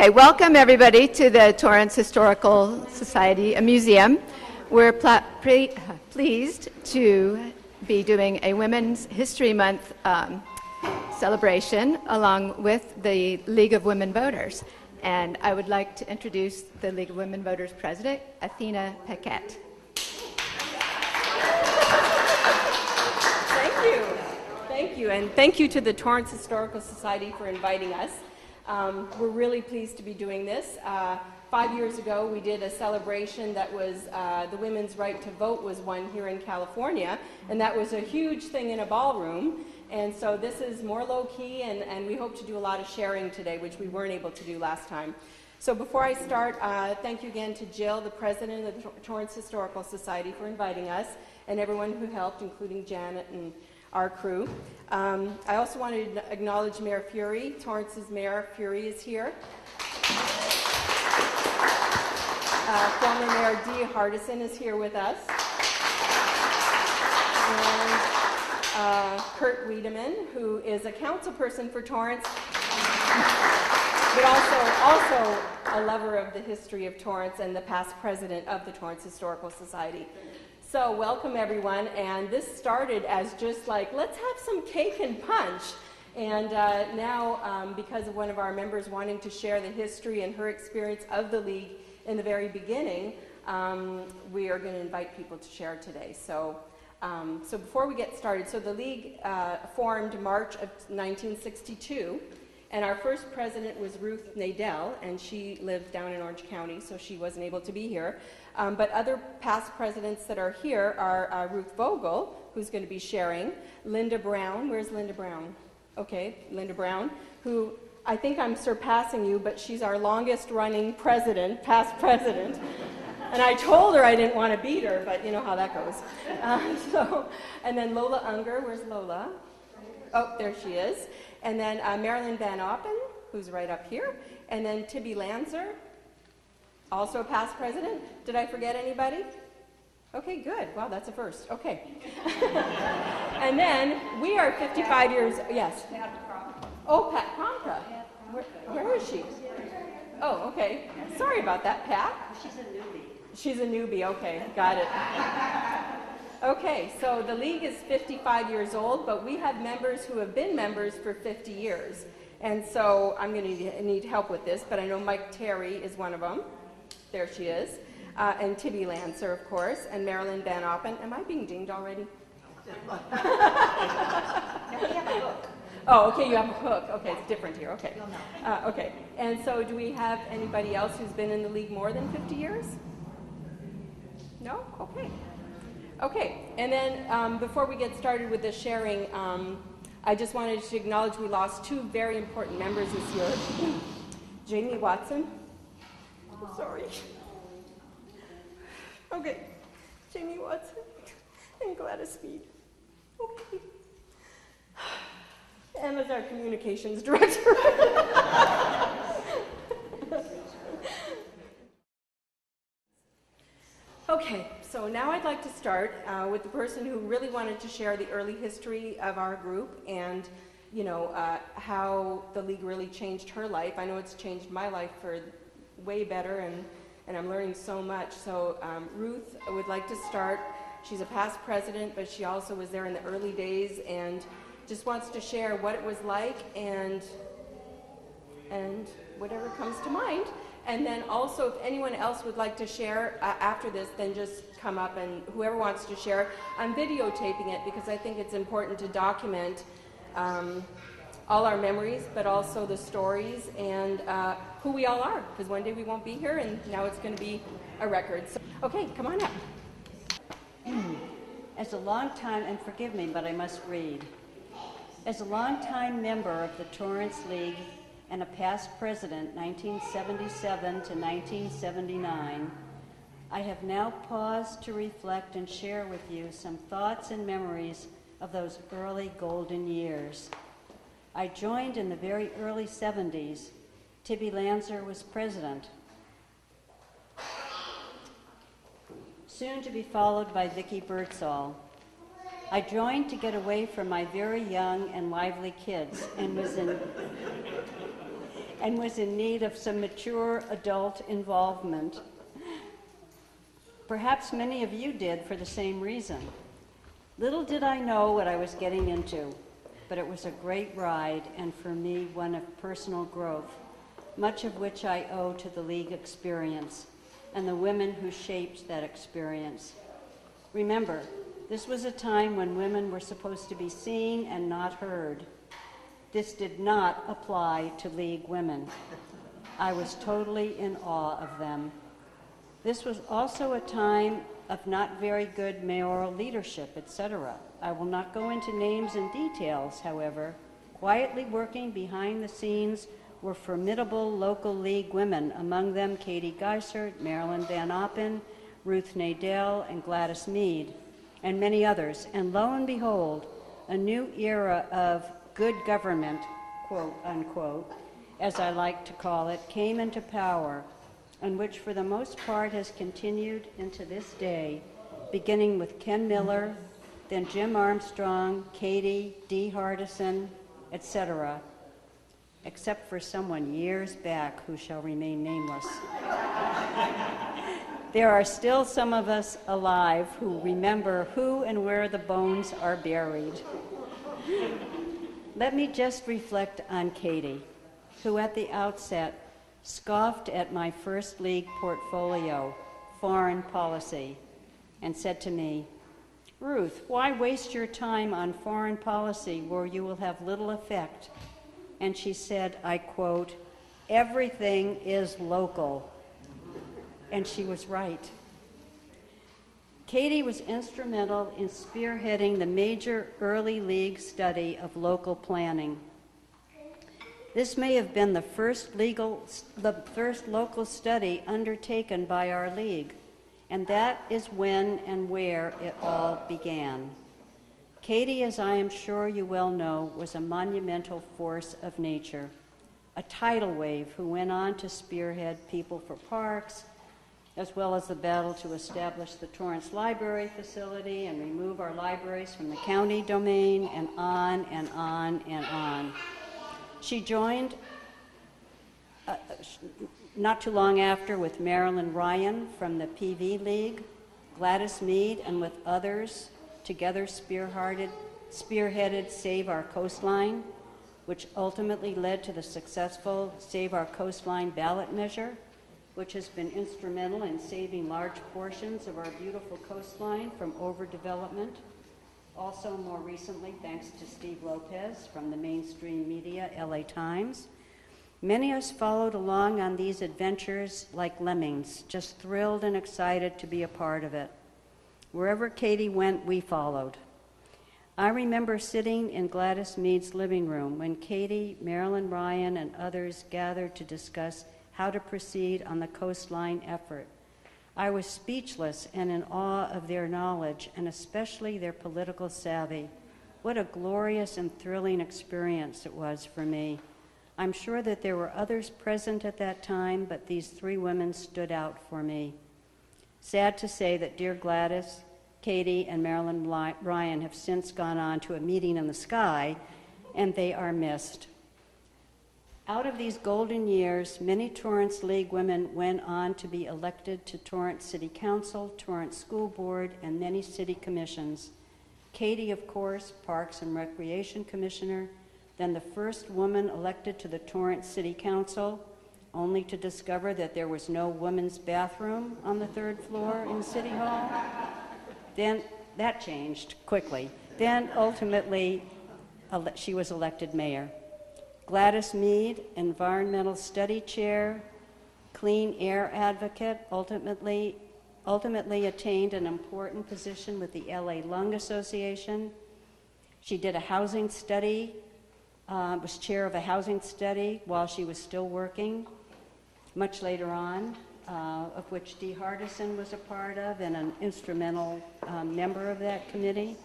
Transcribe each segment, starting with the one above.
Okay, welcome everybody to the Torrance Historical Society Museum. We're pleased to be doing a Women's History Month celebration along with the League of Women Voters. And I would like to introduce the League of Women Voters President, Athena Paquette. Thank you, and thank you to the Torrance Historical Society for inviting us. We're really pleased to be doing this. 5 years ago, we did a celebration that was the women's right to vote was won here in California, and that was a huge thing in a ballroom. And so this is more low-key, and we hope to do a lot of sharing today, which we weren't able to do last time. So before I start, thank you again to Jill, the president of the Torrance Historical Society, for inviting us, and everyone who helped, including Janet and our crew. I also wanted to acknowledge Mayor Fury. Torrance's Mayor Fury is here. Former Mayor Dee Hardison is here with us. And Kurt Wiedemann, who is a council person for Torrance, but also a lover of the history of Torrance and the past president of the Torrance Historical Society. So welcome everyone, and this started as just like, let's have some cake and punch. And now, because of one of our members wanting to share the history and her experience of the League in the very beginning, we are going to invite people to share today. So, so before we get started, so the League formed March of 1962, and our first president was Ruth Nadell, and she lived down in Orange County, so she wasn't able to be here. But other past presidents that are here are Ruth Vogel, who's going to be sharing, Linda Brown. Where's Linda Brown? Okay, Linda Brown, who I think I'm surpassing you, but she's our longest running president, past president. And I told her I didn't want to beat her, but you know how that goes. And then Lola Unger. Where's Lola? Oh, there she is. And then Marilyn Van Oppen, who's right up here. And then Tibby Lanzer, also a past president. Did I forget anybody? Okay, good. Wow, that's a first. Okay. And then we are 55 years, yes. Oh, Pat Cronka. Where is she? Oh, okay. Sorry about that, Pat. She's a newbie. She's a newbie, okay, got it. Okay, so the League is 55 years old, but we have members who have been members for 50 years. And so I'm going to need help with this, but I know Mike Terry is one of them. There she is. And Tibby Lancer, of course, and Marilyn Van Oppen. Am I being dinged already? Oh, okay, you have a hook. Okay, it's different here. Okay. Okay. And so do we have anybody else who's been in the League more than 50 years? No? Okay. Okay, and then before we get started with the sharing, I just wanted to acknowledge we lost two very important members this year. Jamie Watson. I'm sorry. Okay, Jamie Watson and Gladys Speed. Okay. Emma's our communications director. Okay, so now I'd like to start with the person who really wanted to share the early history of our group and, you know, how the League really changed her life. I know it's changed my life for way better, and I'm learning so much. So Ruth would like to start. She's a past president, but she also was there in the early days and just wants to share what it was like and whatever comes to mind. And then also, if anyone else would like to share after this, then just come up, and whoever wants to share. I'm videotaping it because I think it's important to document all our memories, but also the stories and who we all are, because one day we won't be here, and now it's going to be a record. So, okay, come on up. As a longtime, and forgive me, but I must read. As a longtime member of the Torrance League and a past president, 1977 to 1979, I have now paused to reflect and share with you some thoughts and memories of those early golden years. I joined in the very early 70s. Tibby Lancer was president, soon to be followed by Vicki Birdsall. I joined to get away from my very young and lively kids and was in and was in need of some mature adult involvement. Perhaps many of you did for the same reason. Little did I know what I was getting into, but it was a great ride, and for me, one of personal growth, much of which I owe to the League experience and the women who shaped that experience. Remember, this was a time when women were supposed to be seen and not heard. This did not apply to League women. I was totally in awe of them. This was also a time of not very good mayoral leadership, etc. I will not go into names and details, however. Quietly working behind the scenes were formidable local League women, among them Katie Geisert, Marilyn Van Oppen, Ruth Nadell, and Gladys Mead, and many others. And lo and behold, a new era of good government, quote unquote, as I like to call it, came into power, and which for the most part has continued into this day, beginning with Ken Miller, then Jim Armstrong, Katie, Dee Hardison, etc., except for someone years back who shall remain nameless. There are still some of us alive who remember who and where the bones are buried. Let me just reflect on Katie, who at the outset scoffed at my first League portfolio, Foreign Policy, and said to me, "Ruth, why waste your time on foreign policy where you will have little effect?" And she said, I quote, "Everything is local." And she was right. Katie was instrumental in spearheading the major early League study of local planning. This may have been the first local study undertaken by our League, and that is when and where it all began. Katie, as I am sure you well know, was a monumental force of nature, a tidal wave who went on to spearhead People for Parks, as well as the battle to establish the Torrance Library facility and remove our libraries from the county domain, and on and on and on. She joined not too long after with Marilyn Ryan from the PV League, Gladys Mead, and with others together spearheaded Save Our Coastline, which ultimately led to the successful Save Our Coastline ballot measure, which has been instrumental in saving large portions of our beautiful coastline from overdevelopment. Also, more recently, thanks to Steve Lopez from the mainstream media, LA Times. Many of us followed along on these adventures like lemmings, just thrilled and excited to be a part of it. Wherever Katie went, we followed. I remember sitting in Gladys Mead's living room when Katie, Marilyn Ryan, and others gathered to discuss how to proceed on the coastline effort. I was speechless and in awe of their knowledge, and especially their political savvy. What a glorious and thrilling experience it was for me. I'm sure that there were others present at that time, but these three women stood out for me. Sad to say that dear Gladys, Katie, and Marilyn Ryan have since gone on to a meeting in the sky, and they are missed. Out of these golden years, many Torrance League women went on to be elected to Torrance City Council, Torrance School Board, and many city commissions. Katie, of course, Parks and Recreation Commissioner, then the first woman elected to the Torrance City Council, only to discover that there was no women's bathroom on the third floor in City Hall. Then that changed quickly. Then ultimately, she was elected mayor. Gladys Mead, environmental study chair, clean air advocate, ultimately attained an important position with the LA Lung Association. She did a housing study, was chair of a housing study while she was still working. Much later on, of which Dee Hardison was a part of and an instrumental member of that committee.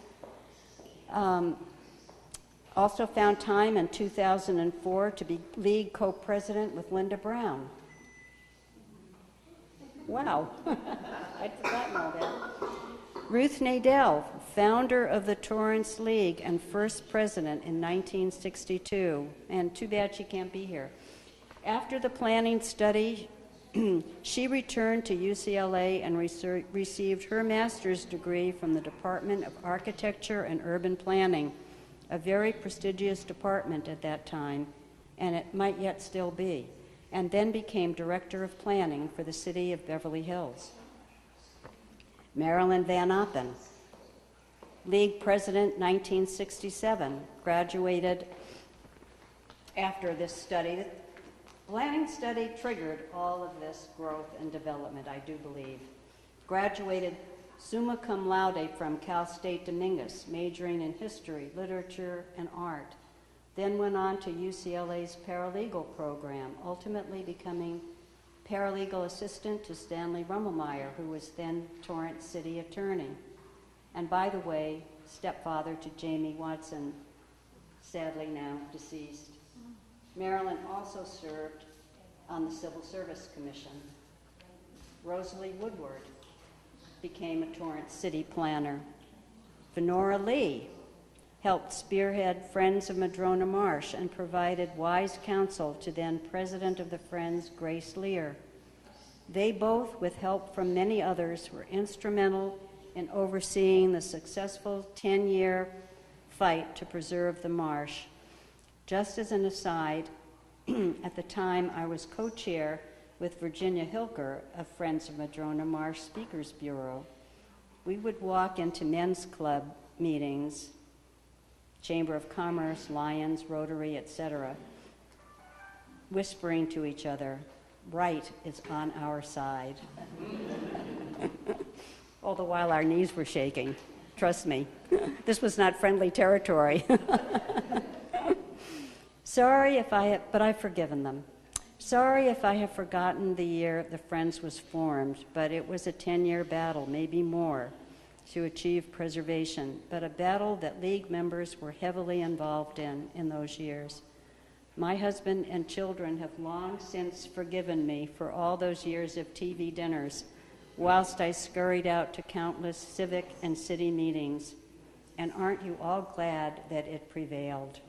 Also found time in 2004 to be League co-president with Linda Brown. Wow, I'd forgotten all that. Ruth Nadell, founder of the Torrance League and first president in 1962, and too bad she can't be here. After the planning study, she returned to UCLA and received her master's degree from the Department of Architecture and Urban Planning, a very prestigious department at that time, and it might yet still be, and then became Director of Planning for the City of Beverly Hills. Marilyn Van Oppen, League President 1967, graduated after this study. The planning study triggered all of this growth and development, I do believe. Graduated summa cum laude from Cal State Dominguez, majoring in history, literature, and art. Then went on to UCLA's paralegal program, ultimately becoming paralegal assistant to Stanley Rummelmeyer, who was then Torrance City Attorney. And by the way, stepfather to Jamie Watson, sadly now deceased. Marilyn also served on the Civil Service Commission. Rosalie Woodward became a Torrance City planner. Venora Lee helped spearhead Friends of Madrona Marsh and provided wise counsel to then President of the Friends, Grace Lear. They both, with help from many others, were instrumental in overseeing the successful 10-year fight to preserve the marsh. Just as an aside, at the time I was co-chair with Virginia Hilker of Friends of Madrona Marsh Speakers Bureau. We would walk into men's club meetings, Chamber of Commerce, Lions, Rotary, etc., whispering to each other, "Right is on our side." All the while our knees were shaking. Trust me, this was not friendly territory. Sorry if I have, but I've forgiven them. Sorry if I have forgotten the year the Friends was formed, but it was a 10-year battle, maybe more, to achieve preservation, but a battle that League members were heavily involved in those years. My husband and children have long since forgiven me for all those years of TV dinners, whilst I scurried out to countless civic and city meetings. And aren't you all glad that it prevailed?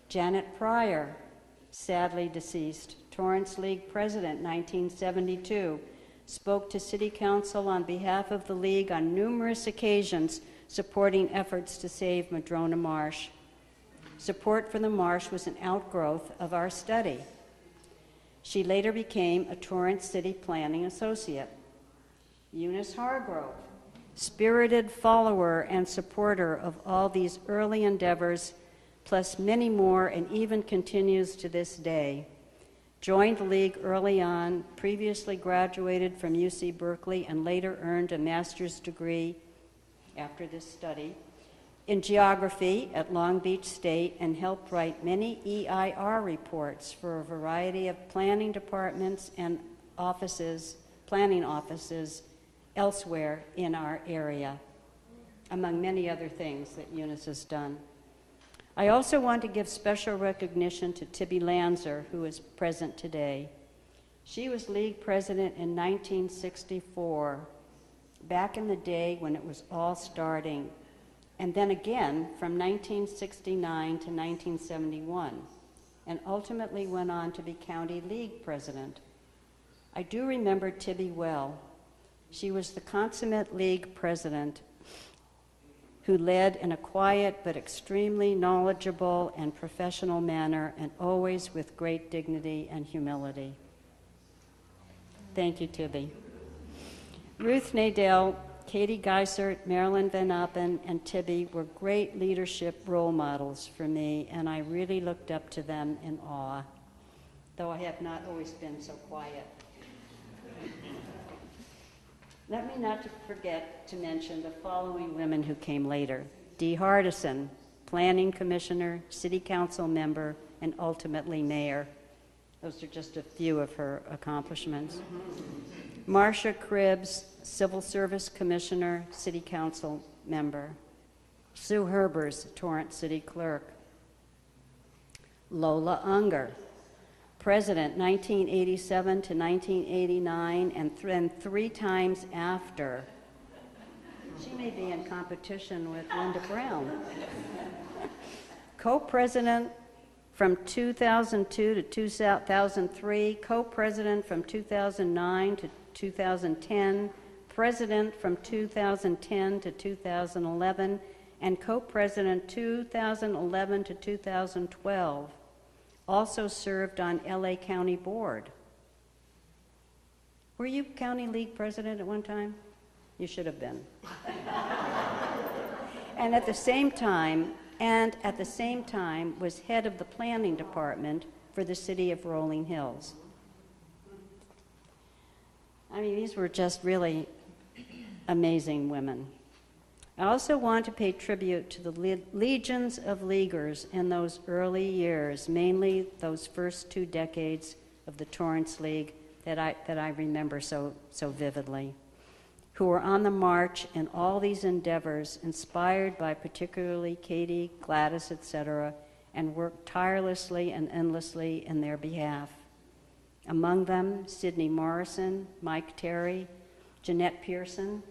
Janet Pryor, sadly deceased, Torrance League President, 1972, spoke to City Council on behalf of the League on numerous occasions, supporting efforts to save Madrona Marsh. Support for the marsh was an outgrowth of our study. She later became a Torrance City Planning Associate. Eunice Hargrove, spirited follower and supporter of all these early endeavors, plus many more, and even continues to this day. Joined the League early on, previously graduated from UC Berkeley, and later earned a master's degree after this study in geography at Long Beach State, and helped write many EIR reports for a variety of planning departments and offices, planning offices elsewhere in our area, among many other things that Eunice has done. I also want to give special recognition to Tibby Lanzer, who is present today. She was League President in 1964, back in the day when it was all starting, and then again from 1969 to 1971, and ultimately went on to be County League President. I do remember Tibby well. She was the consummate League President who led in a quiet but extremely knowledgeable and professional manner, and always with great dignity and humility. Thank you, Tibby. Ruth Nadell, Katie Geisert, Marilyn Van Oppen, and Tibby were great leadership role models for me, and I really looked up to them in awe, though I have not always been so quiet. Let me not forget to mention the following women who came later. Dee Hardison, Planning Commissioner, City Council member, and ultimately Mayor. Those are just a few of her accomplishments. Marcia Cribbs, Civil Service Commissioner, City Council member. Sue Herbers, Torrance City Clerk. Lola Unger, President 1987 to 1989, and then 3 times after. She may be in competition with Linda Brown. Co-President from 2002 to 2003, co-president from 2009 to 2010, president from 2010 to 2011, and co-president 2011 to 2012. Also served on LA County Board. Were you County League president at one time? You should have been. And at the same time was head of the planning department for the city of Rolling Hills. I mean, these were just really amazing women. I also want to pay tribute to the legions of leaguers in those early years, mainly those first 2 decades of the Torrance League that I remember so vividly, who were on the march in all these endeavors, inspired by particularly Katie, Gladys, etc., and worked tirelessly and endlessly in their behalf. Among them, Sidney Morrison, Mike Terry, Jeanette Pearson,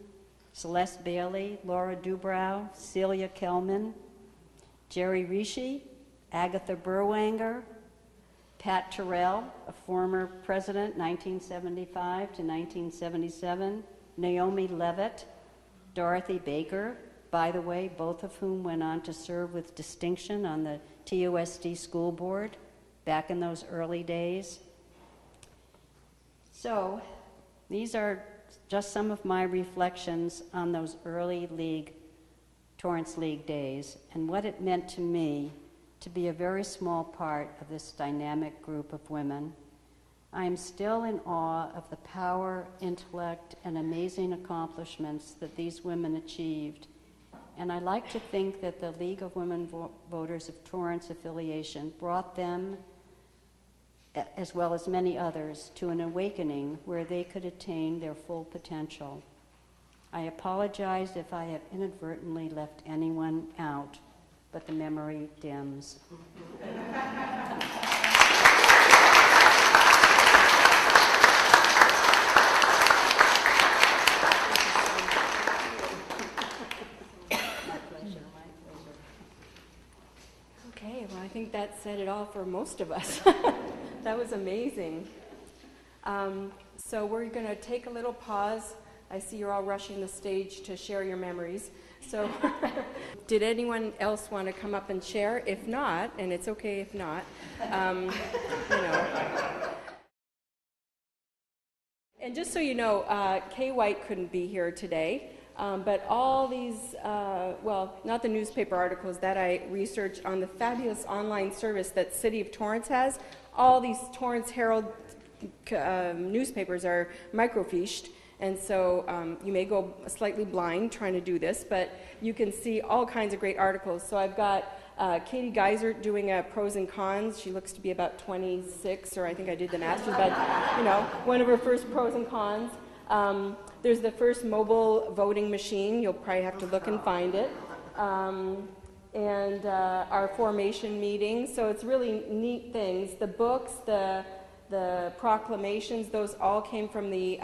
Celeste Bailey, Laura Dubrow, Celia Kelman, Jerry Rishi, Agatha Berwanger, Pat Terrell, a former president, 1975 to 1977, Naomi Levitt, Dorothy Baker, by the way, both of whom went on to serve with distinction on the TUSD school board back in those early days. So these are just some of my reflections on those early Torrance League days and what it meant to me to be a very small part of this dynamic group of women. I am still in awe of the power, intellect, and amazing accomplishments that these women achieved. And I like to think that the League of Women Voters of Torrance affiliation brought them, as well as many others, to an awakening where they could attain their full potential. I apologize if I have inadvertently left anyone out, but the memory dims. Okay, well, I think that said it all for most of us. That was amazing. So we're going to take a little pause. I see you're all rushing the stage to share your memories. So did anyone else want to come up and share? If not, and it's okay if not, And just so you know, Kay White couldn't be here today. But all these, well, not the newspaper articles that I researched on the fabulous online service that City of Torrance has, all these Torrance Herald newspapers are microfiched, and so you may go slightly blind trying to do this, but you can see all kinds of great articles. So I've got Katie Geiser doing a pros and cons. She looks to be about 26, or I think I did the math, but one of her first pros and cons. There's the first mobile voting machine. You'll probably have to look and find it. And our formation meetings. So it's really neat things. The books, the proclamations, those all came from the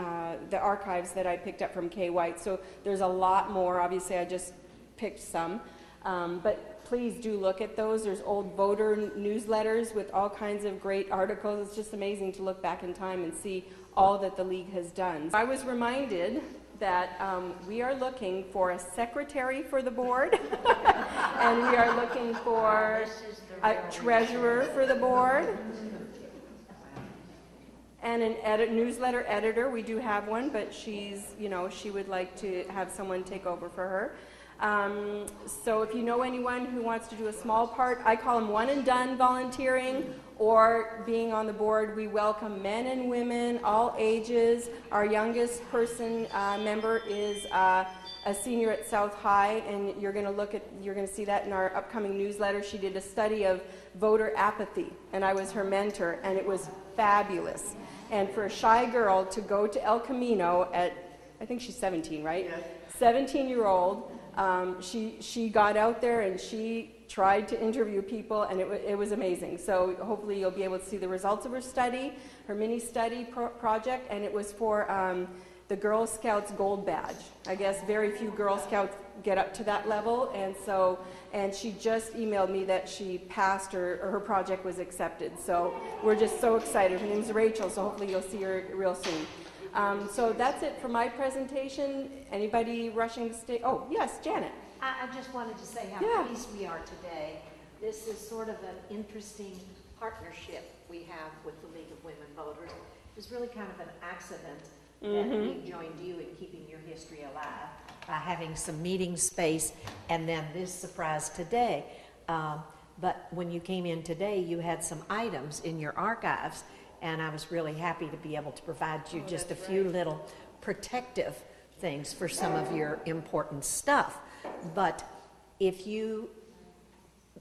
archives that I picked up from Kay White. So there's a lot more. Obviously, I just picked some. But please do look at those. There's old voter newsletters with all kinds of great articles. It's just amazing to look back in time and see all that the League has done. I was reminded that we are looking for a secretary for the board, and we are looking for a treasurer for the board, and a newsletter editor. We do have one, but she's, she would like to have someone take over for her. So if you know anyone who wants to do a small part, I call them one and done volunteering or being on the board. We welcome men and women, all ages. Our youngest person member is a senior at South High, and you're going to see that in our upcoming newsletter. She did a study of voter apathy, and I was her mentor, and it was fabulous. And for a shy girl to go to El Camino at, I think she's 17, right? Yes. 17-year-old. She got out there and she tried to interview people, and it was amazing. So hopefully you'll be able to see the results of her study, her mini study project, and it was for the Girl Scouts Gold Badge. I guess very few Girl Scouts get up to that level, and she just emailed me that she passed or her project was accepted. So we're just so excited. Her name's Rachel, so hopefully you'll see her real soon. So that's it for my presentation. Anybody rushing to stay? Oh, yes, Janet. I just wanted to say how pleased we are today. This is sort of an interesting partnership we have with the League of Women Voters. It was really kind of an accident that we joined you in keeping your history alive by having some meeting space and then this surprise today. But when you came in today, you had some items in your archives, and I was really happy to be able to provide you just a few little protective things for some of your important stuff. But if you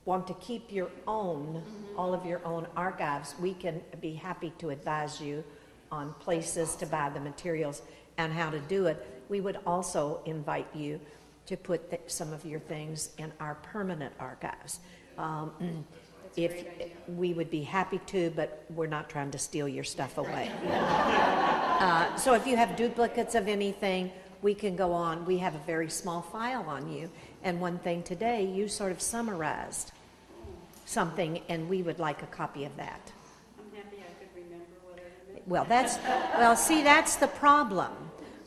want to keep your own, all of your own archives, we can be happy to advise you on places to buy the materials and how to do it. We would also invite you to put some of your things in our permanent archives. If we would be happy to, but we're not trying to steal your stuff away. So if you have duplicates of anything, we can go on. We have a very small file on you. And one thing today, you sort of summarized something, and we would like a copy of that. I'm happy I could remember what I meant. Well, see, that's the problem.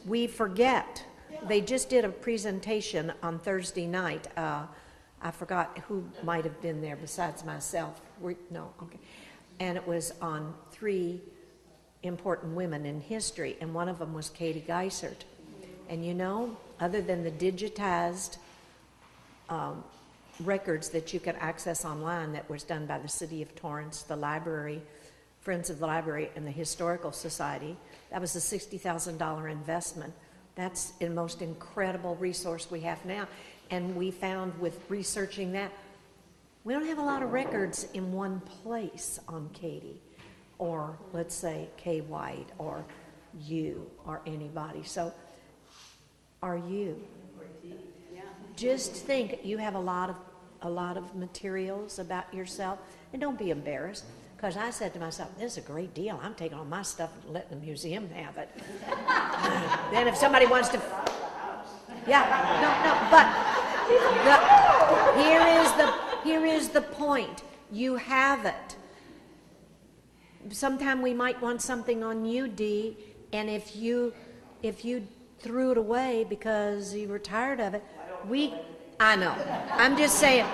We forget. They just did a presentation on Thursday night. I forgot who might have been there besides myself. No, okay. And it was on 3 important women in history, and one of them was Katie Geisert. And you know, other than the digitized records that you can access online that was done by the City of Torrance, the library, Friends of the Library, and the Historical Society, that was a $60,000 investment. That's the most incredible resource we have now. And we found with researching that, we don't have a lot of records in one place on Katie, or let's say Kay White, or you, or anybody. So, are you? Just think, you have a lot of materials about yourself, and don't be embarrassed. Because I said to myself, this is a great deal. I'm taking all my stuff and letting the museum have it. Then if somebody wants to... but here is the point. You have it. Sometime we might want something on you, Dee, and if you threw it away because you were tired of it, I know. I'm just saying,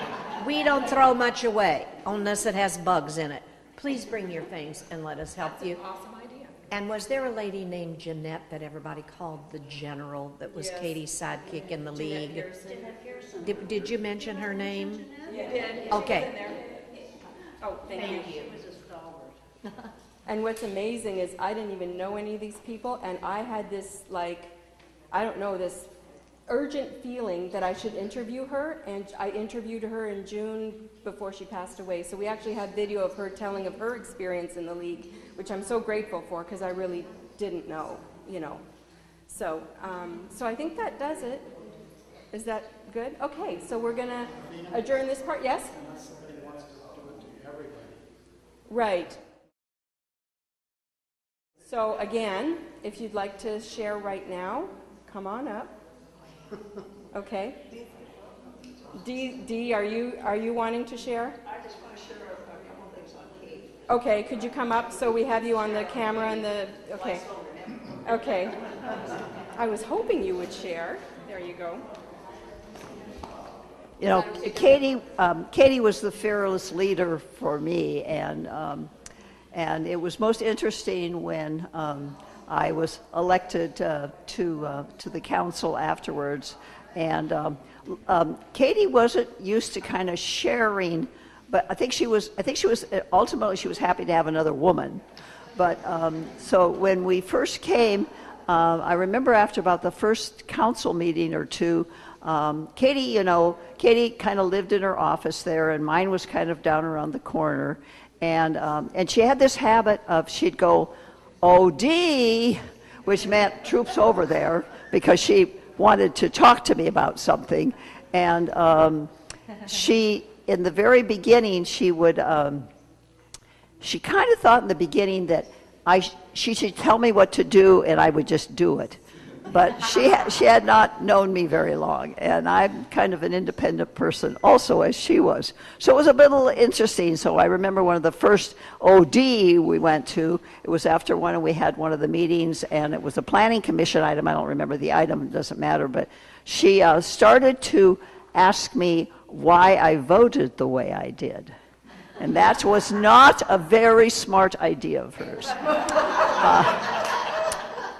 we don't throw much away unless it has bugs in it. Please bring your things and let us help you. That's an awesome idea. And was there a lady named Jeanette that everybody called the General that was Katie's sidekick in the league? Jeanette Pearson. Did you mention her name? You did. Okay. Oh, thank you. She was a stalwart. And what's amazing is I didn't even know any of these people, and I had this, this urgent feeling that I should interview her, and I interviewed her in June before she passed away. So we actually have video of her telling of her experience in the league, which I'm so grateful for because I really didn't know, So, so I think that does it. Is that good? Okay, so we're going to adjourn this part. Yes? Unless somebody wants to do it to everybody. Right. So again, if you'd like to share right now, come on up. Okay. Dee, are you wanting to share? I just want to share a couple things on Kate. Okay, could you come up so we have you on the camera and the, okay. Okay. I was hoping you would share. There you go. You know, Katie was the fearless leader for me, and it was most interesting when I was elected to the council afterwards, and Katie wasn't used to kind of sharing, but I think she was ultimately she was happy to have another woman. But so when we first came, I remember after about the first council meeting or two, Katie kind of lived in her office there, and mine was kind of down around the corner, and she had this habit of she'd go, OD, which meant troops over there, because she wanted to talk to me about something. And she, in the very beginning, she would, she kind of thought in the beginning that she should tell me what to do and I would just do it. But she had not known me very long, and I'm kind of an independent person also, as she was. So it was a little interesting. So I remember one of the first OD we went to, it was after we had one of the meetings, and it was a planning commission item. I don't remember the item, it doesn't matter, but she started to ask me why I voted the way I did. And that was not a very smart idea of hers.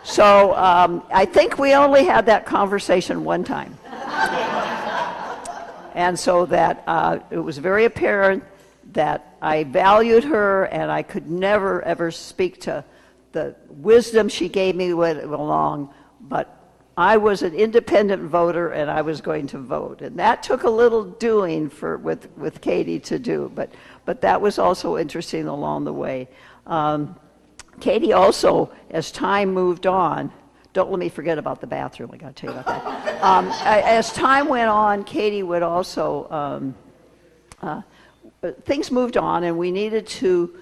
So I think we only had that conversation one time. And so that it was very apparent that I valued her, and I could never, ever speak to the wisdom she gave me along, but I was an independent voter, and I was going to vote. And that took a little doing with Katie to do, but that was also interesting along the way. Katie also, as time moved on, don't let me forget about the bathroom, I got to tell you about that. As time went on, Katie would also, things moved on, and we needed to,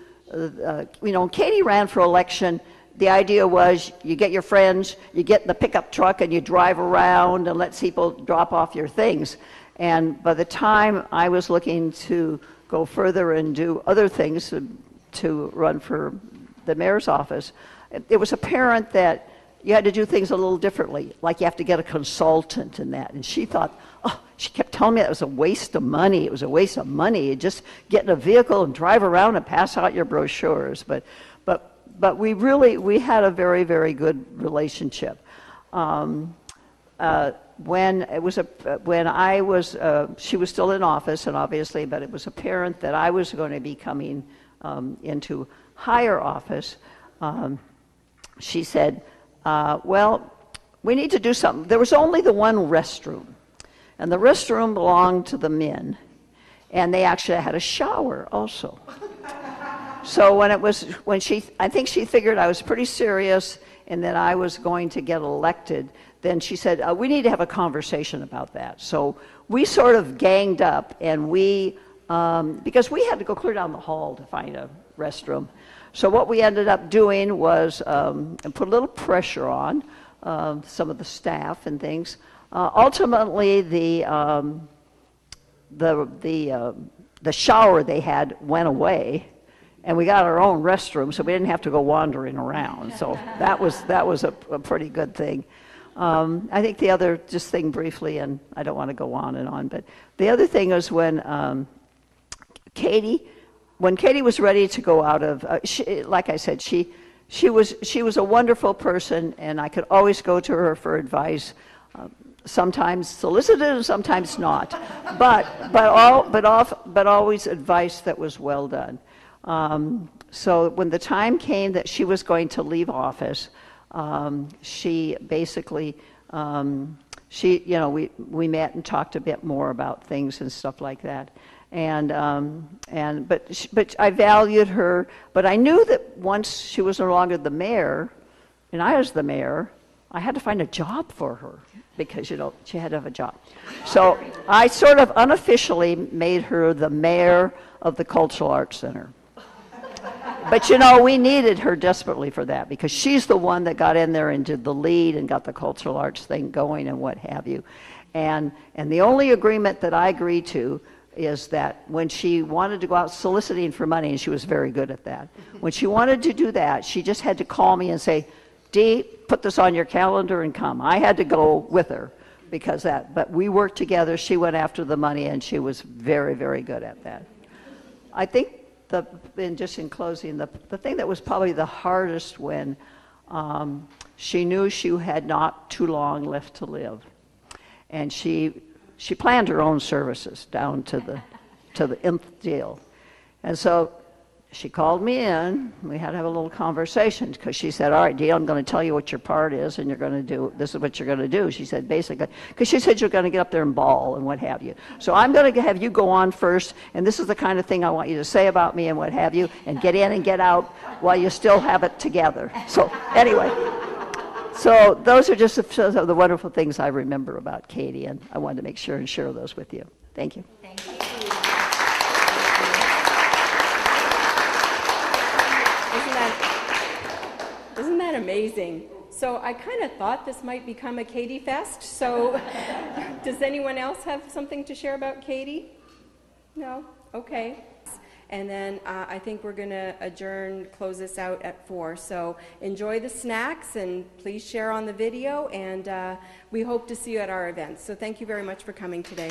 Katie ran for election. The idea was you get your friends, you get in the pickup truck, and you drive around and let people drop off your things. And by the time I was looking to go further and do other things to run for the mayor's office, it was apparent that you had to do things a little differently, like you have to get a consultant in that. And she thought, she kept telling me that was a waste of money. It was a waste of money. You just get in a vehicle and drive around and pass out your brochures. But we had a very, very good relationship. When she was still in office, and obviously, but it was apparent that I was going to be coming into higher office. She said, well, we need to do something. There was only the one restroom, and the restroom belonged to the men, and they actually had a shower also. So I think she figured I was pretty serious and that I was going to get elected, then she said, we need to have a conversation about that. So we sort of ganged up, and because we had to go clear down the hall to find a restroom. So what we ended up doing was put a little pressure on some of the staff and things. Ultimately, the shower they had went away, and we got our own restroom, so we didn't have to go wandering around. So that was a pretty good thing. I think the other just thing briefly, and I don't want to go on and on, but the other thing was when Katie was ready to go out of, like I said, she was a wonderful person, and I could always go to her for advice. Sometimes solicited and sometimes not, but always advice that was well done. So when the time came that she was going to leave office, she basically, we met and talked a bit more about things and stuff like that. But I valued her, but I knew that once she was no longer the mayor, and I was the mayor, I had to find a job for her because, she had to have a job. So I sort of unofficially made her the mayor of the Cultural Arts Center. But we needed her desperately for that because she's the one that got in there and did the lead and got the cultural arts thing going and what have you. And the only agreement that I agreed to is that when she wanted to go out soliciting for money, and she was very good at that, when she wanted to do that, she just had to call me and say, Dee, put this on your calendar and come. I had to go with her because but we worked together. She went after the money, and she was very, very good at that. I think just in closing, the thing that was probably the hardest when she knew she had not too long left to live, and she planned her own services down to the nth deal, and so she called me in. We had to have a little conversation because she said, all right, Dee, I'm going to tell you what your part is, and you're going to do, this is what you're going to do. She said, basically, because she said you're going to get up there and bawl and what have you. So I'm going to have you go on first, and this is the kind of thing I want you to say about me and what have you, and get in and get out while you still have it together. So anyway, so those are just some of the wonderful things I remember about Katie, and I wanted to make sure and share those with you. Thank you. Thank you. Isn't that amazing? So I kind of thought this might become a Katie Fest. So does anyone else have something to share about Katie? No? Okay. And then I think we're going to adjourn, close this out at 4. So enjoy the snacks and please share on the video, and we hope to see you at our events. So thank you very much for coming today.